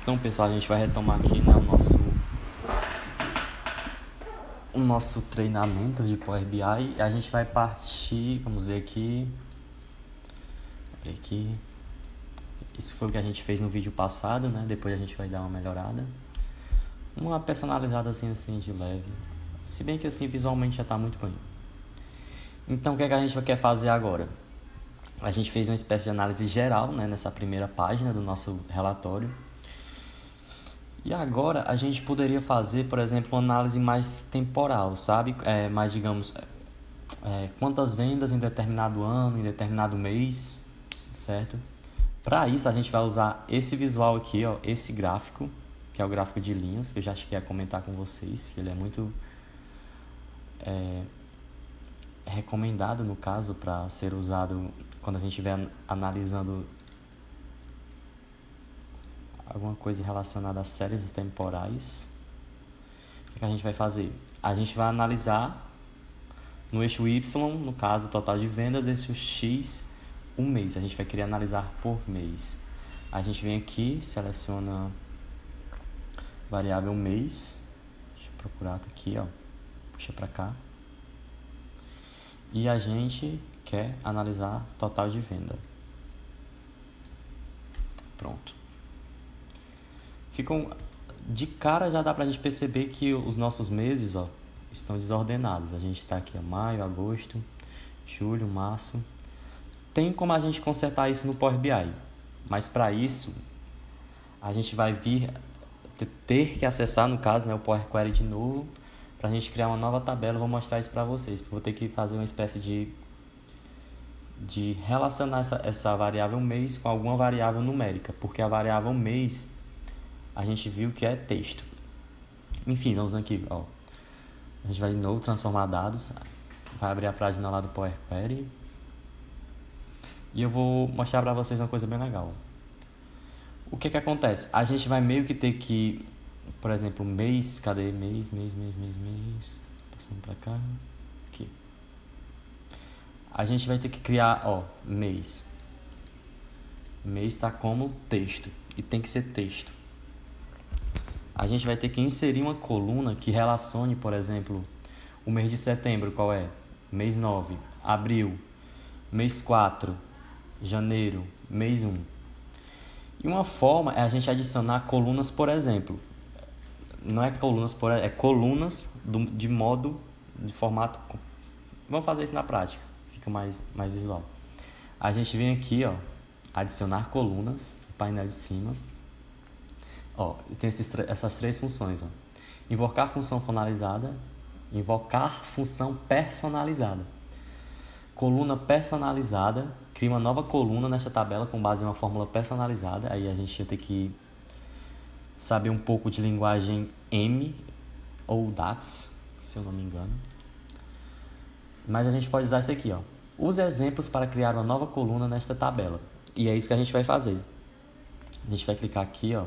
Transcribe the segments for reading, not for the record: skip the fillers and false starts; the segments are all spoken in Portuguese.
Então, pessoal, a gente vai retomar aqui, né, o nosso treinamento de Power BI. E a gente vai partir, vamos ver aqui. Isso foi o que a gente fez no vídeo passado, né? Depois a gente vai dar uma melhorada. Uma personalizada assim de leve. Se bem que assim visualmente já está muito bem. Então, o que é que a gente quer fazer agora? A gente fez uma espécie de análise geral, né, nessa primeira página do nosso relatório. E agora a gente poderia fazer, por exemplo, uma análise mais temporal, sabe? Mais, digamos, quantas vendas em determinado ano, em determinado mês, certo? Para isso a gente vai usar esse visual aqui, ó, esse gráfico, que é o gráfico de linhas, que eu já cheguei a comentar com vocês, que ele é muito recomendado, no caso, para ser usado quando a gente estiver analisando alguma coisa relacionada a séries temporais. O que a gente vai fazer? A gente vai analisar no eixo Y, no caso, o total de vendas, eixo X, um mês. A gente vai querer analisar por mês. A gente vem aqui, seleciona variável mês. Deixa eu procurar aqui, ó. Puxa para cá. E a gente quer analisar total de venda. Pronto. De cara já dá pra gente perceber que os nossos meses, ó, estão desordenados. A gente tá aqui, ó, maio, agosto, julho, março. Tem como a gente consertar isso no Power BI, mas para isso a gente vai ter que acessar, no caso, né, o Power Query de novo, para a gente criar uma nova tabela. Eu vou mostrar isso para vocês. Vou ter que fazer uma espécie de relacionar essa variável mês com alguma variável numérica, porque a variável mês a gente viu que é texto. Enfim, vamos aqui, ó. A gente vai de novo transformar dados, vai abrir a página lá do Power Query. E eu vou mostrar para vocês uma coisa bem legal. O que acontece? A gente vai meio que ter que, por exemplo, mês, cadê? Mês. Passando para cá. Aqui. A gente vai ter que criar, ó, mês. Mês está como texto e tem que ser texto. A gente vai ter que inserir uma coluna que relacione, por exemplo, o mês de setembro, qual é? Mês 9, abril, mês 4, janeiro, mês 1. E uma forma é a gente adicionar colunas, por exemplo. Não é colunas, é colunas de formato. Vamos fazer isso na prática, fica mais visual. A gente vem aqui, ó, adicionar colunas, painel de cima. Ó, tem essas três funções, ó. Invocar função personalizada. Coluna personalizada, cria uma nova coluna nesta tabela com base em uma fórmula personalizada. Aí a gente ia ter que saber um pouco de linguagem M ou DAX, se eu não me engano. Mas a gente pode usar isso aqui, ó. Use exemplos para criar uma nova coluna nesta tabela. E é isso que a gente vai fazer. A gente vai clicar aqui, ó.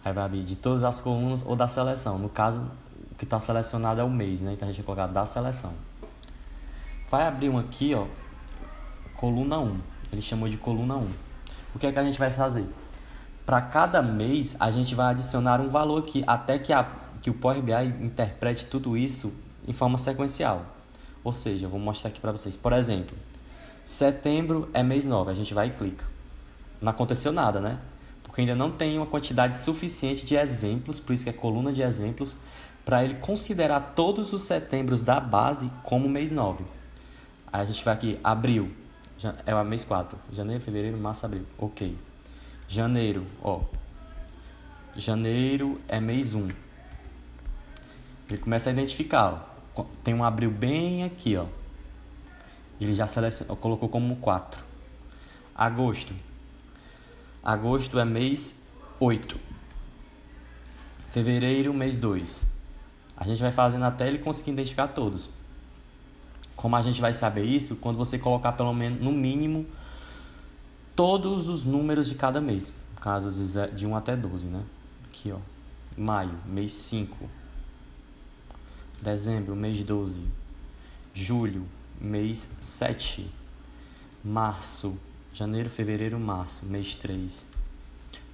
Aí vai abrir de todas as colunas ou da seleção. No caso, o que está selecionado é o mês, né? Então a gente vai colocar da seleção. Vai abrir um aqui, ó, coluna 1. Ele chamou de coluna 1. O que é que a gente vai fazer? Para cada mês, a gente vai adicionar um valor aqui, até que o Power BI interprete tudo isso em forma sequencial. Ou seja, eu vou mostrar aqui para vocês. Por exemplo, setembro é mês 9. A gente vai e clica. Não aconteceu nada, né? Porque ainda não tem uma quantidade suficiente de exemplos, por isso que é coluna de exemplos, para ele considerar todos os setembros da base como mês 9. Aí a gente vai aqui, abril, é o mês 4, janeiro, fevereiro, março, abril, ok. Janeiro, ó, janeiro é mês 1. Ele começa a identificar, ó, tem um abril bem aqui, ó. Ele já colocou como 4. Agosto é mês 8. Fevereiro, mês 2. A gente vai fazendo até ele conseguir identificar todos. Como a gente vai saber isso? Quando você colocar pelo menos, no mínimo, todos os números de cada mês. No caso, de 1 até 12, né? Aqui, ó. Maio, mês 5. Dezembro, mês 12. Julho, mês 7. Março, janeiro, fevereiro, março, mês 3.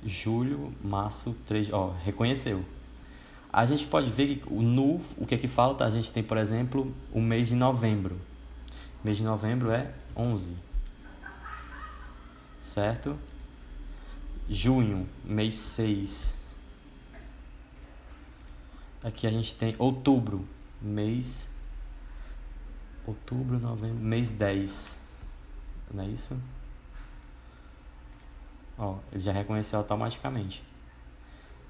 julho, março, 3, ó, reconheceu. A gente pode ver que o que é que falta? A gente tem, por exemplo, o mês de novembro. O mês de novembro é 11, certo? Junho, mês 6. Aqui a gente tem outubro, novembro, mês 10. Não é isso? Ó, ele já reconheceu automaticamente.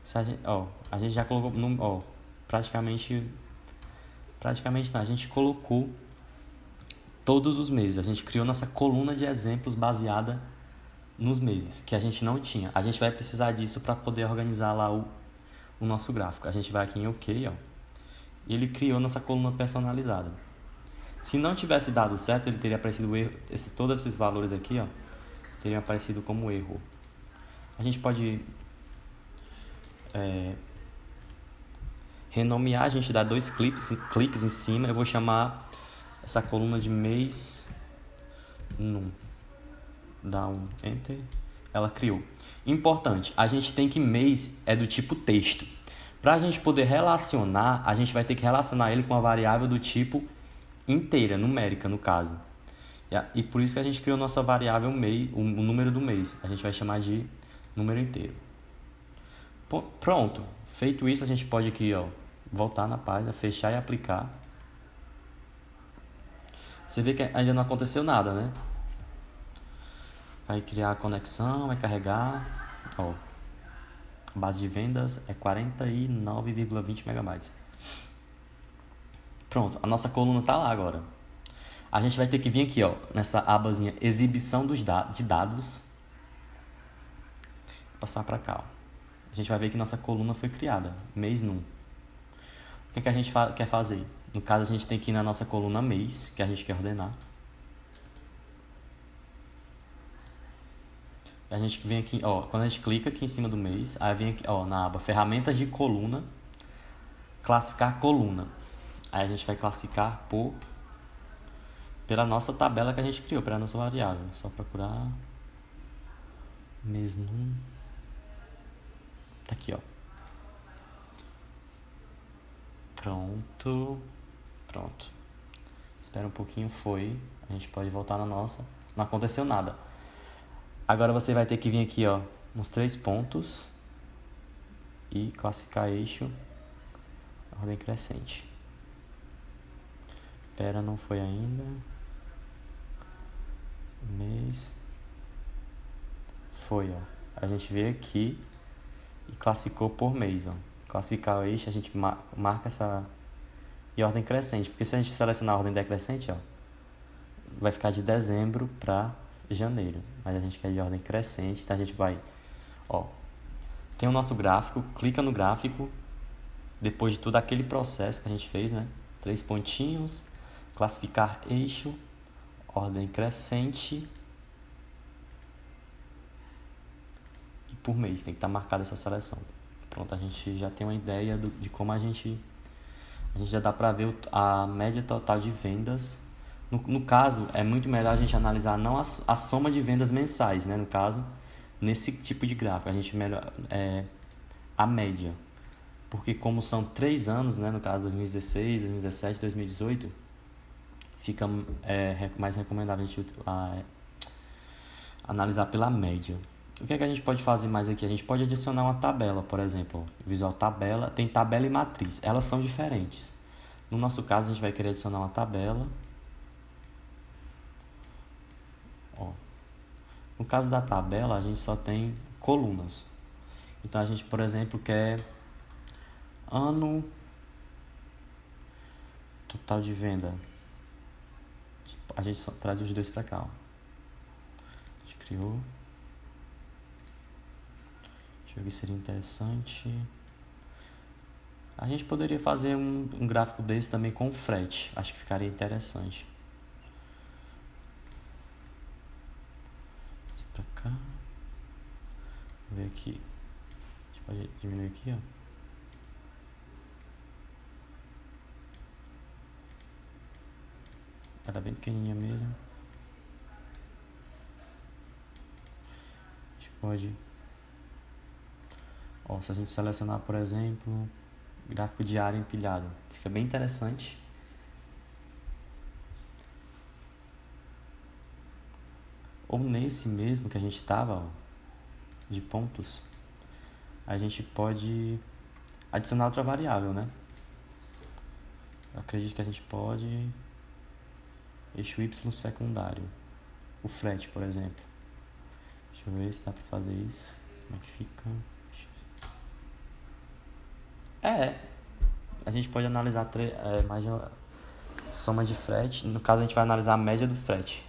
Se a gente já colocou, praticamente não, a gente colocou todos os meses. A gente criou nossa coluna de exemplos baseada nos meses, que a gente não tinha. A gente vai precisar disso para poder organizar lá o nosso gráfico. A gente vai aqui em OK, ó, e ele criou nossa coluna personalizada. Se não tivesse dado certo, ele teria aparecido erro. Todos esses valores aqui, ó, teriam aparecido como erro. A gente pode renomear, a gente dá 2 cliques em cima. Eu vou chamar essa coluna de mês num. Dá um Enter. Ela criou. Importante, a gente tem que mês é do tipo texto. Para a gente poder relacionar, a gente vai ter que relacionar ele com a variável do tipo inteira, numérica no caso. E por isso que a gente criou nossa variável mês, o número do mês. A gente vai chamar de número inteiro. Pronto. Feito isso, a gente pode aqui, ó, voltar na página, fechar e aplicar. Você vê que ainda não aconteceu nada, né? Vai criar a conexão, vai carregar. Ó, a base de vendas é 49,20 megabytes. Pronto, a nossa coluna está lá agora. A gente vai ter que vir aqui, ó, nessa abazinha exibição de dados. Passar para cá, ó. A gente vai ver que nossa coluna foi criada, mês num. O que a gente quer fazer? No caso, a gente tem que ir na nossa coluna mês, que a gente quer ordenar. A gente vem aqui, ó, quando a gente clica aqui em cima do mês, aí vem aqui, ó, na aba ferramentas de coluna, classificar coluna. Aí a gente vai classificar pela nossa tabela que a gente criou, pela nossa variável. Só procurar mês num. Tá aqui, ó. Pronto. Espera um pouquinho, foi. A gente pode voltar na nossa. Não aconteceu nada. Agora você vai ter que vir aqui, ó, nos 3 pontos e classificar eixo ordem crescente. Espera, não foi ainda. Mês. Foi, ó. A gente veio aqui e classificou por mês, ó. Classificar o eixo, a gente marca essa e ordem crescente, porque se a gente selecionar a ordem decrescente, ó, vai ficar de dezembro para janeiro, mas a gente quer de ordem crescente, então a gente vai, ó, tem o nosso gráfico, clica no gráfico, depois de todo aquele processo que a gente fez, né, 3 pontinhos, classificar eixo, ordem crescente e por mês, tem que estar marcada essa seleção. Pronto, a gente já tem uma ideia de como a gente já dá para ver a média total de vendas. No caso, é muito melhor a gente analisar não a soma de vendas mensais, né? No caso, nesse tipo de gráfico, a gente melhor a média. Porque como são 3 anos, né? No caso, 2016, 2017, 2018, fica mais recomendável a gente analisar pela média. O que é que a gente pode fazer mais aqui? A gente pode adicionar uma tabela, por exemplo. Visual tabela, tem tabela e matriz. Elas são diferentes. No nosso caso, a gente vai querer adicionar uma tabela. Ó. No caso da tabela, a gente só tem colunas. Então, a gente, por exemplo, quer ano total de venda. A gente só traz os dois para cá. Ó. A gente criou. Deixa eu ver se seria interessante. A gente poderia fazer um gráfico desse também com frete. Acho que ficaria interessante. Pra cá. Vamos ver aqui. A gente pode diminuir aqui, ó. Era bem pequenininha mesmo. A gente pode Ó, se a gente selecionar, por exemplo, gráfico de área empilhado, fica bem interessante. Ou nesse mesmo que a gente estava, de pontos, a gente pode adicionar outra variável, né? Eu acredito que a gente pode eixo Y secundário, o flat, por exemplo. Deixa eu ver se dá pra fazer isso. Como é que fica? A gente pode analisar mais uma soma de frete. No caso, a gente vai analisar a média do frete.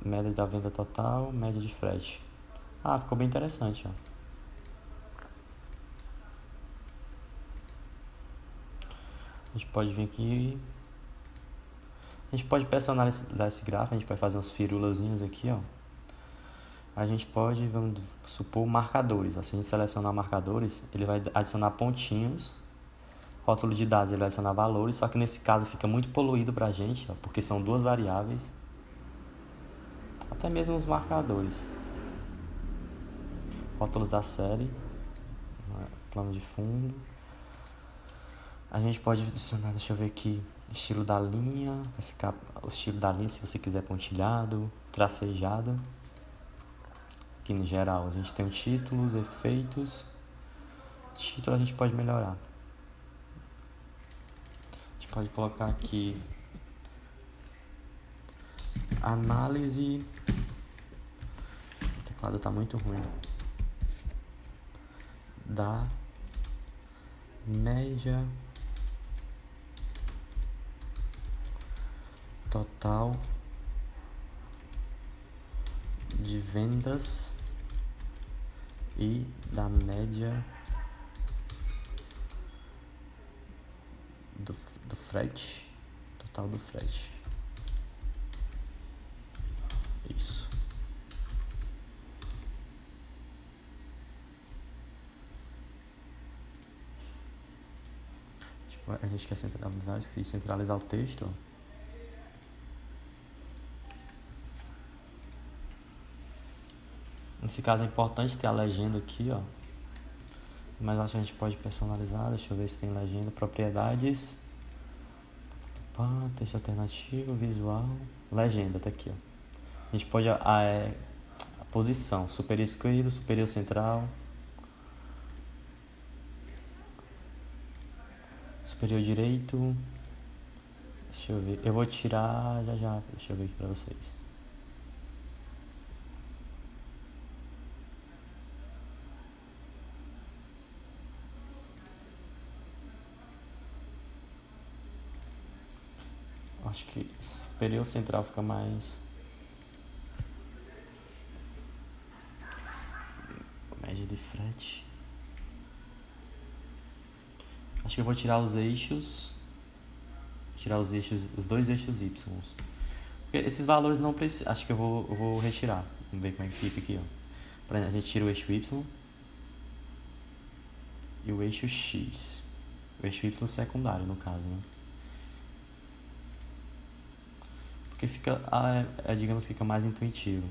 Média da venda total, média de frete. Ah, ficou bem interessante, ó. A gente pode vir aqui. A gente pode personalizar esse gráfico, a gente pode fazer umas firulazinhas aqui, ó. A gente pode, vamos supor, marcadores. Ó. Se a gente selecionar marcadores, ele vai adicionar pontinhos. Rótulo de dados, ele vai adicionar valores, só que nesse caso fica muito poluído pra gente, ó, porque são duas variáveis. Até mesmo os marcadores. Rótulos da série. Plano de fundo. A gente pode adicionar, deixa eu ver aqui, estilo da linha. Vai ficar o estilo da linha se você quiser pontilhado, tracejado. Aqui no geral, a gente tem títulos, efeitos. Título a gente pode melhorar. A gente pode colocar aqui análise. O teclado tá muito ruim. Da média total de vendas e da média do frete, total do frete. Isso. A gente quer centralizar, esqueci de centralizar o texto. Nesse caso é importante ter a legenda aqui, ó. Mas acho que a gente pode personalizar. Deixa eu ver se tem legenda. Propriedades. Texto alternativo, visual. Legenda, tá aqui, ó. A gente pode a posição. Superior esquerdo, superior central. Superior direito. Deixa eu ver. Eu vou tirar já. Deixa eu ver aqui pra vocês. Acho que superior central fica mais. Média de frete. Acho que eu vou tirar os eixos. Os dois eixos Y. Porque esses valores não precisam. Acho que eu vou retirar. Vamos ver como é que fica aqui, ó. A gente tira o eixo Y e o eixo X. O eixo Y secundário, no caso, né? Porque fica, digamos que fica mais intuitivo.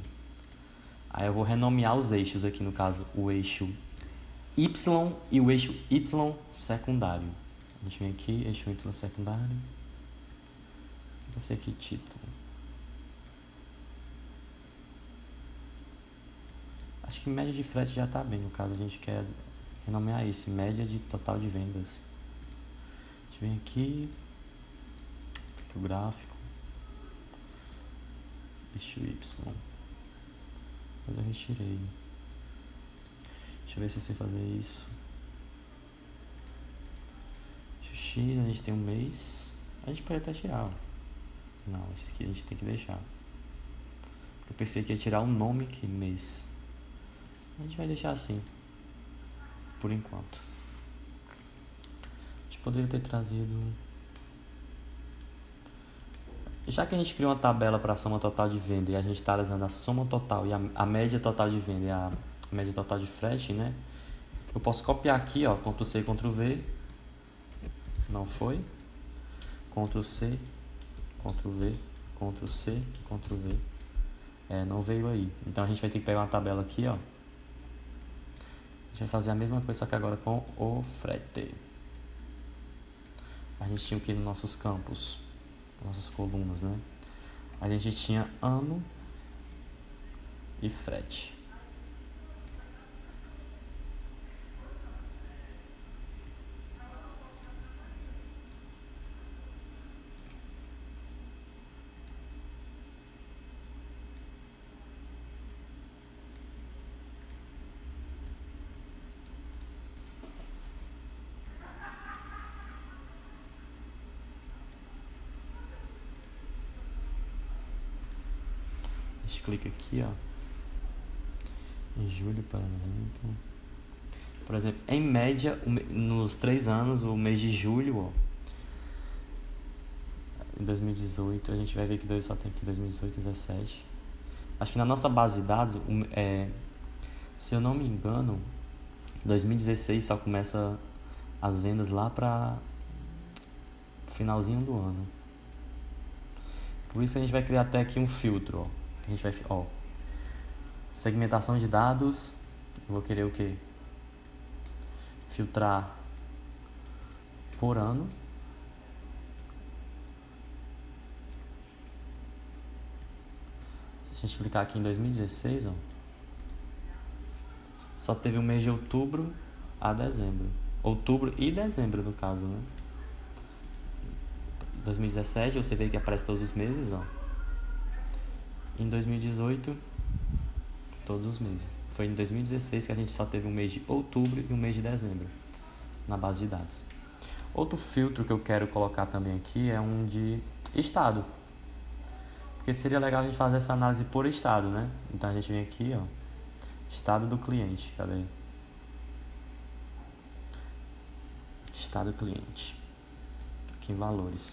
Aí eu vou renomear os eixos aqui, no caso, o eixo Y e o eixo Y secundário. A gente vem aqui, eixo Y secundário. Esse aqui, título. Acho que média de frete já tá bem, no caso a gente quer renomear esse, média de total de vendas. A gente vem aqui, o gráfico, eixo Y. Mas eu retirei. Deixa eu ver se eu sei fazer isso. Eixo X, a gente tem um mês. A gente pode até tirar, ó. Não, esse aqui a gente tem que deixar. Eu pensei que ia tirar o nome aqui, mês. A gente vai deixar assim, por enquanto. A gente poderia ter trazido. Já que a gente criou uma tabela para a soma total de venda e a gente está usando a soma total e a média total de venda e a média total de frete, né? Eu posso copiar aqui, ó, Ctrl+C, Ctrl+V. Não foi. Ctrl C, Ctrl V, Ctrl C, Ctrl V. Não veio aí. Então a gente vai ter que pegar uma tabela aqui, ó. A gente vai fazer a mesma coisa, só que agora com o frete. A gente tinha o que nos nossos campos? Nossas colunas, né? A gente tinha ano e frete. A gente clica aqui, ó. Em julho, por exemplo, em média, nos 3 anos, o mês de julho, ó, em 2018, a gente vai ver que só tem aqui 2018, 2017. Acho que na nossa base de dados, se eu não me engano, 2016 só começa as vendas lá para finalzinho do ano. Por isso a gente vai criar até aqui um filtro, ó. A gente vai, ó, segmentação de dados. Eu vou querer o quê? Filtrar por ano. Se a gente clicar aqui em 2016, ó, só teve o mês de outubro a dezembro. Outubro e dezembro, no caso, né? 2017, você vê que aparece todos os meses, ó. Em 2018, todos os meses. Foi em 2016 que a gente só teve um mês de outubro e um mês de dezembro na base de dados. Outro filtro que eu quero colocar também aqui é um de estado. Porque seria legal a gente fazer essa análise por estado, né? Então a gente vem aqui, ó. Estado do cliente. Cadê? Estado do cliente. Aqui em valores.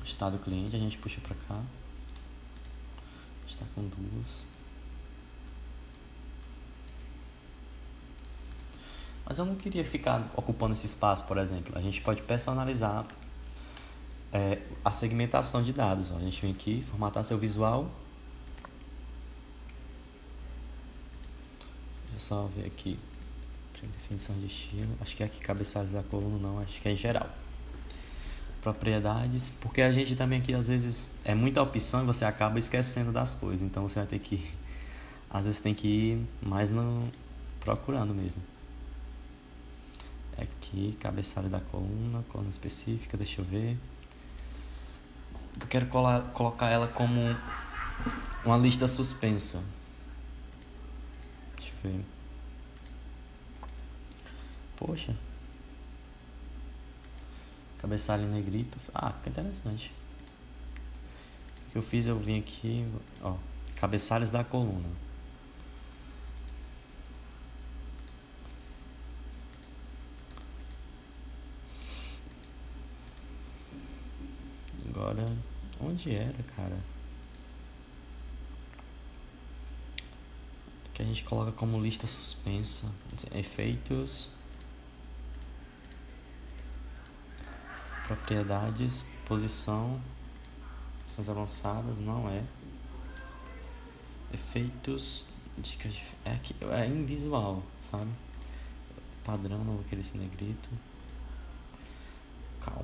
Estado do cliente, a gente puxa pra cá. Está com 2. Mas eu não queria ficar ocupando esse espaço, por exemplo. A gente pode personalizar a segmentação de dados. Ó. A gente vem aqui, formatar seu visual. Deixa eu só ver aqui. Definição de estilo. Acho que é aqui cabeçalhos da coluna, não. Acho que é em geral. Propriedades. Porque a gente também aqui, às vezes, é muita opção e você acaba esquecendo das coisas. Então você vai ter que... Às vezes tem que ir mais procurando mesmo. Aqui, cabeçalho da coluna específica, deixa eu ver. Eu quero colocar ela como uma lista suspensa. Deixa eu ver. Poxa. Cabeçalho em negrito. Fica interessante. O que eu fiz, eu vim aqui, ó, cabeçalhos da coluna. Agora, onde era, cara? Que a gente coloca como lista suspensa. Efeitos. Propriedades. Posição. Opções avançadas, não é. Efeitos. Dicas de... É invisual, sabe? Padrão, não vou querer esse negrito. Calma.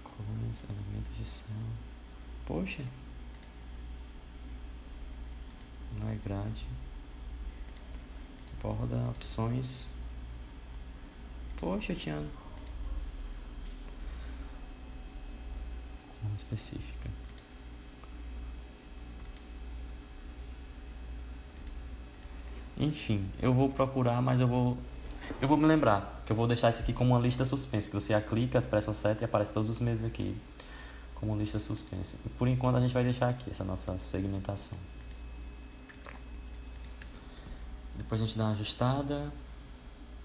Colunas, elementos de céu. Poxa. Não é grade. Borda, opções. Poxa, eu tinha... Não específica. Enfim, eu vou procurar, mas eu vou me lembrar que eu vou deixar isso aqui como uma lista suspensa. Que você clica, pressa 7 e aparece todos os meses aqui como lista suspensa. E por enquanto a gente vai deixar aqui essa nossa segmentação. Depois a gente dá uma ajustada.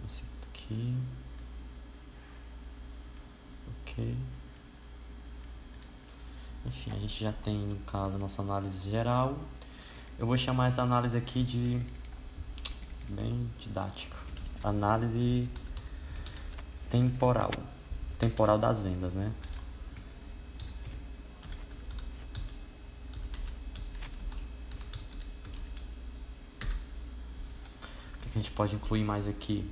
Esse aqui. Ok. Enfim, a gente já tem, no caso, a nossa análise geral. Eu vou chamar essa análise aqui de bem didática. Análise temporal. Temporal das vendas, né? O que a gente pode incluir mais aqui?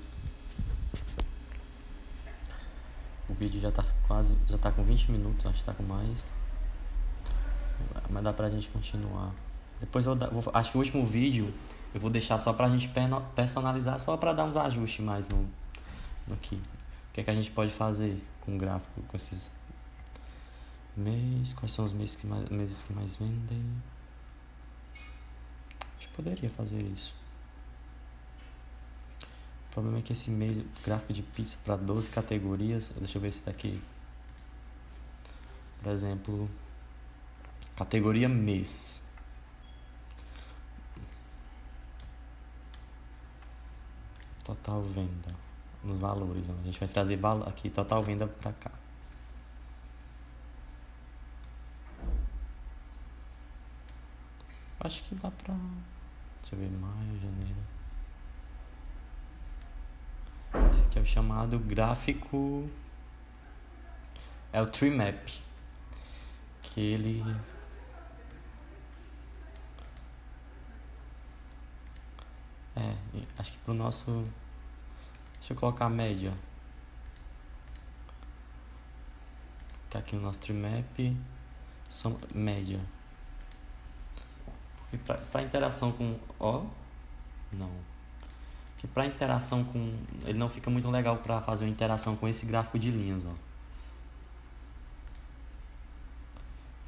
O vídeo já tá com 20 minutos, acho que tá com mais. Mas dá pra gente continuar. Depois acho que o último vídeo eu vou deixar só pra gente personalizar, só pra dar uns ajustes mais no aqui. O que é que a gente pode fazer com o gráfico, com esses meses? Quais são os meses que mais vendem? A gente poderia fazer isso. O problema é que esse mês, gráfico de pizza para 12 categorias, deixa eu ver se daqui. Por exemplo, categoria mês. Total venda. Nos valores, ó. A gente vai trazer aqui total venda para cá. Acho que dá pra... Deixa eu ver, maio, janeiro. Esse aqui é o chamado gráfico... É o Tree Map. Que ele... acho que pro nosso... Deixa eu colocar a média. Tá aqui no nosso Tree Map. Média. Porque pra interação com... Não. Porque pra interação com... Ele não fica muito legal pra fazer uma interação com esse gráfico de linhas, ó.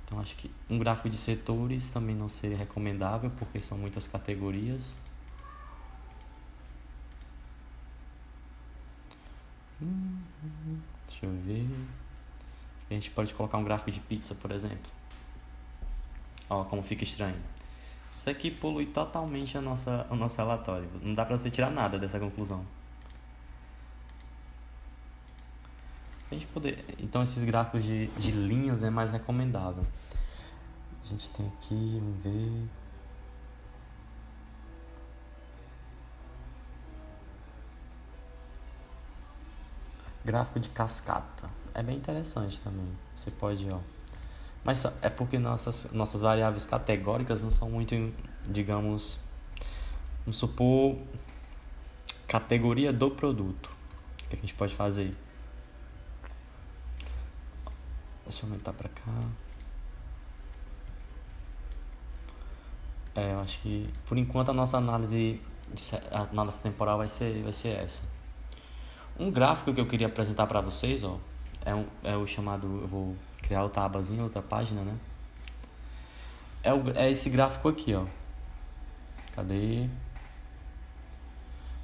Então acho que um gráfico de setores também não seria recomendável, porque são muitas categorias. Deixa eu ver. A gente pode colocar um gráfico de pizza, por exemplo. Ó, como fica estranho. Isso aqui polui totalmente o nosso relatório. Não dá pra você tirar nada dessa conclusão. A gente poder... Então esses gráficos de linhas é mais recomendável. A gente tem aqui, vamos ver... Gráfico de cascata. É bem interessante também. Você pode, ó... Mas é porque nossas variáveis categóricas não são muito, digamos... Vamos supor... Categoria do produto. O que a gente pode fazer? Deixa eu aumentar pra cá. Eu acho que por enquanto a nossa análise temporal vai ser essa. Um gráfico que eu queria apresentar para vocês, ó, é o chamado, eu vou criar outra abazinha, outra página, né? É esse gráfico aqui, ó. Cadê?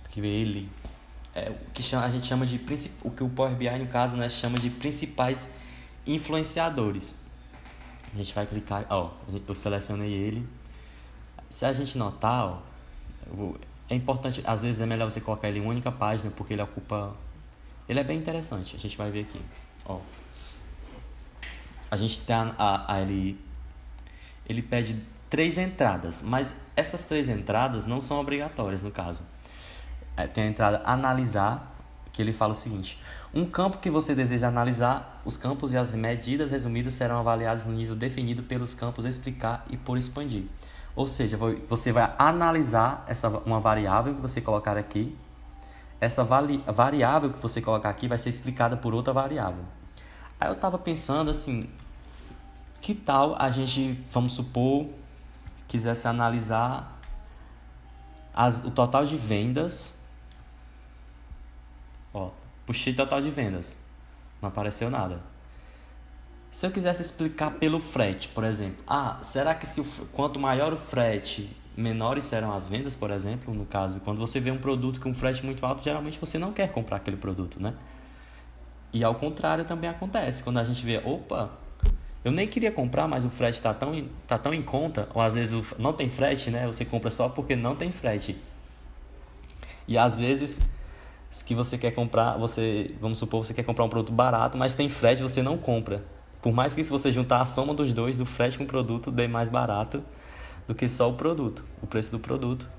Aqui ele. O que a gente chama de o que o Power BI no caso, né, chama de principais influenciadores. A gente vai clicar, ó, eu selecionei ele. Se a gente notar, ó, é importante, às vezes é melhor você colocar ele em uma única página, porque ele ocupa... Ele é bem interessante, a gente vai ver aqui, ó. A gente tem ele pede 3 entradas, mas essas 3 entradas não são obrigatórias no caso. Tem a entrada analisar, que ele fala o seguinte: um campo que você deseja analisar, os campos e as medidas resumidas serão avaliados no nível definido pelos campos explicar e por expandir. Ou seja, você vai analisar uma variável que você colocar aqui. Essa variável que você colocar aqui vai ser explicada por outra variável. Aí eu estava pensando assim, que tal a gente, vamos supor, quisesse analisar o total de vendas. Ó, puxei total de vendas, não apareceu nada. Se eu quisesse explicar pelo frete, por exemplo, será que quanto maior o frete, menores serão as vendas, por exemplo? No caso, quando você vê um produto com um frete muito alto, geralmente você não quer comprar aquele produto, né? E ao contrário também acontece, quando a gente vê, eu nem queria comprar, mas o frete está tão em conta, ou às vezes não tem frete, né? Você compra só porque não tem frete. E às vezes que você quer comprar, vamos supor, você quer comprar um produto barato, mas tem frete, você não compra. Por mais que se você juntar a soma dos dois, do frete com o produto, dê mais barato, do que só o preço do produto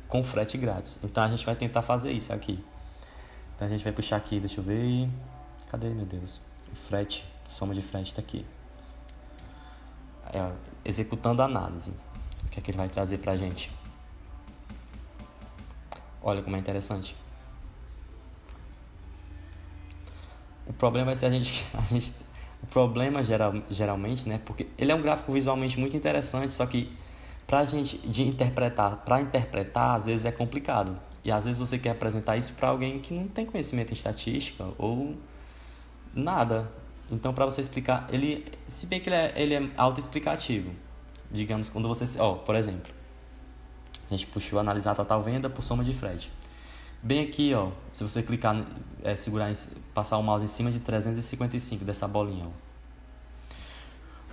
com frete grátis. Então a gente vai tentar fazer isso aqui. Então a gente vai puxar aqui, deixa eu ver. Cadê, meu Deus? O frete, soma de frete tá aqui. Executando a análise. O que é que ele vai trazer pra gente? Olha como é interessante. O problema vai ser o problema geralmente, né? Porque ele é um gráfico visualmente muito interessante, só que para interpretar, às vezes é complicado. E às vezes você quer apresentar isso para alguém que não tem conhecimento em estatística ou nada. Então, para você explicar, se bem que ele é autoexplicativo. Digamos, quando você... por exemplo, a gente puxou analisar a total venda por soma de frete. Bem aqui, se você clicar, passar o mouse em cima de 355 dessa bolinha,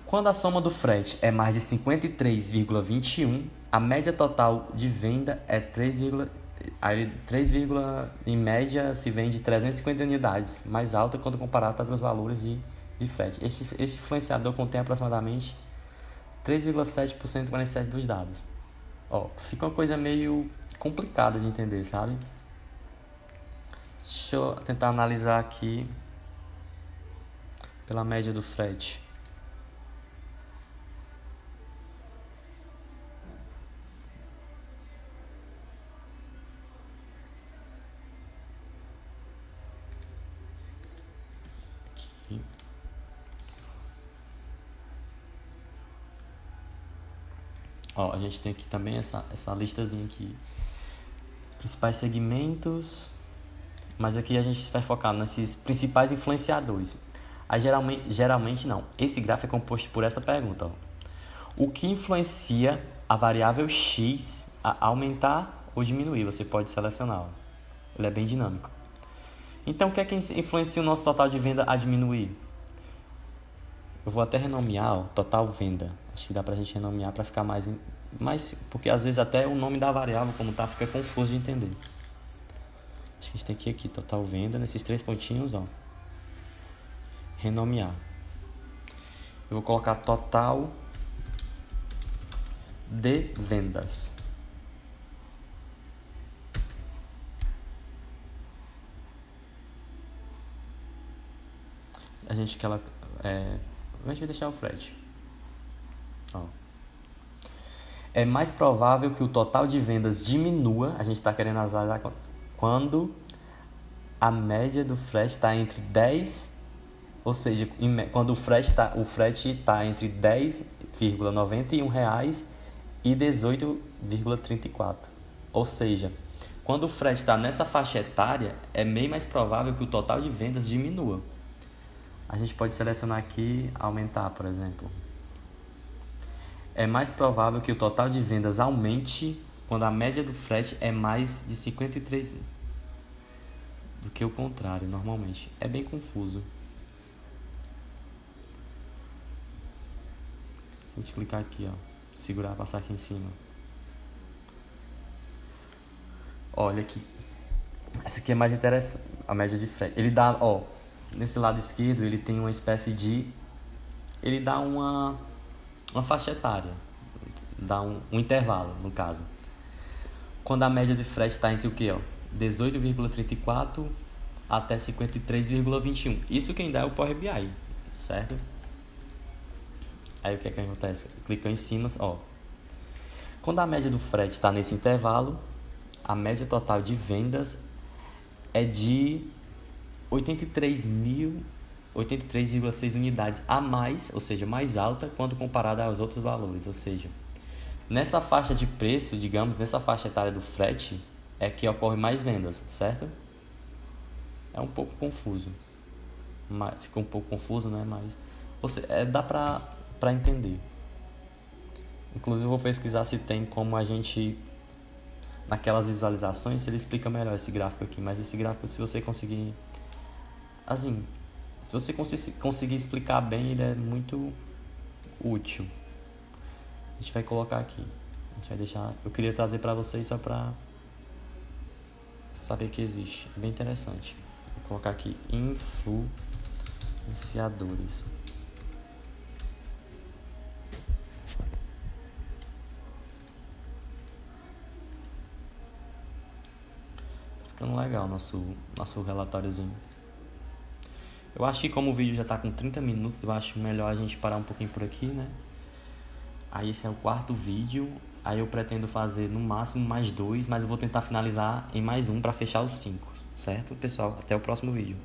Quando a soma do frete é mais de 53,21, a média total de venda é 3, em média se vende 350 unidades, mais alta quando comparado a outros valores de frete. Este influenciador contém aproximadamente 3,7% do remanescente dos dados. Fica uma coisa meio complicada de entender, sabe? Deixa eu tentar analisar aqui pela média do frete. A gente tem aqui também essa listazinha aqui. Principais segmentos. Mas aqui a gente vai focar nesses principais influenciadores. Aí geralmente não. Esse gráfico é composto por essa pergunta. O que influencia a variável X a aumentar ou diminuir? Você pode selecionar. Ele é bem dinâmico. Então, o que é que influencia o nosso total de venda a diminuir? Eu vou até renomear total venda. Acho que dá pra gente renomear para ficar mais... Porque às vezes até o nome da variável, como tá, fica confuso de entender. Acho que a gente tem que ir aqui, total venda, nesses 3 pontinhos, renomear. Eu vou colocar total de vendas. A gente vai deixar o frete. É mais provável que o total de vendas diminua. A gente está querendo analisar quando a média do frete está entre 10, ou seja, quando o frete está entre R$10,91 e R$18,34. Ou seja, quando o frete está nessa faixa etária, é bem mais provável que o total de vendas diminua. A gente pode selecionar aqui, aumentar, por exemplo. É mais provável que o total de vendas aumente quando a média do frete é mais de 53 do que o contrário, normalmente. É bem confuso. Se a gente clicar aqui, segurar, passar aqui em cima. Olha aqui. Essa aqui é mais interessante, a média de frete. Ele dá, nesse lado esquerdo, ele tem uma espécie de... Ele dá uma faixa etária. Dá um intervalo, no caso. Quando a média de frete está entre o quê? 18,34 até 53,21. Isso quem dá é o Power BI, certo? Aí o que é que acontece? Clica em cima, Quando a média do frete está nesse intervalo, a média total de vendas é de 83,6 unidades a mais, ou seja, mais alta quando comparada aos outros valores. Ou seja, nessa faixa de preço, digamos, nessa faixa etária do frete, é que ocorre mais vendas, certo? É um pouco confuso. Fica um pouco confuso, né? Mas dá pra entender. Inclusive eu vou pesquisar se tem como a gente... Naquelas visualizações, se ele explica melhor esse gráfico aqui. Mas esse gráfico, se você conseguir... Assim, se você conseguir explicar bem, ele é muito útil. A gente vai colocar aqui. A gente vai deixar... Eu queria trazer pra vocês só pra saber que existe. É bem interessante. Vou colocar aqui influenciadores. ficando legal nosso relatóriozinho. Eu acho que como o vídeo já tá com 30 minutos, eu acho melhor a gente parar um pouquinho por aqui, né? Aí esse é o quarto vídeo. Aí eu pretendo fazer no máximo mais 2, mas eu vou tentar finalizar em mais um para fechar os 5, certo, pessoal? Até o próximo vídeo.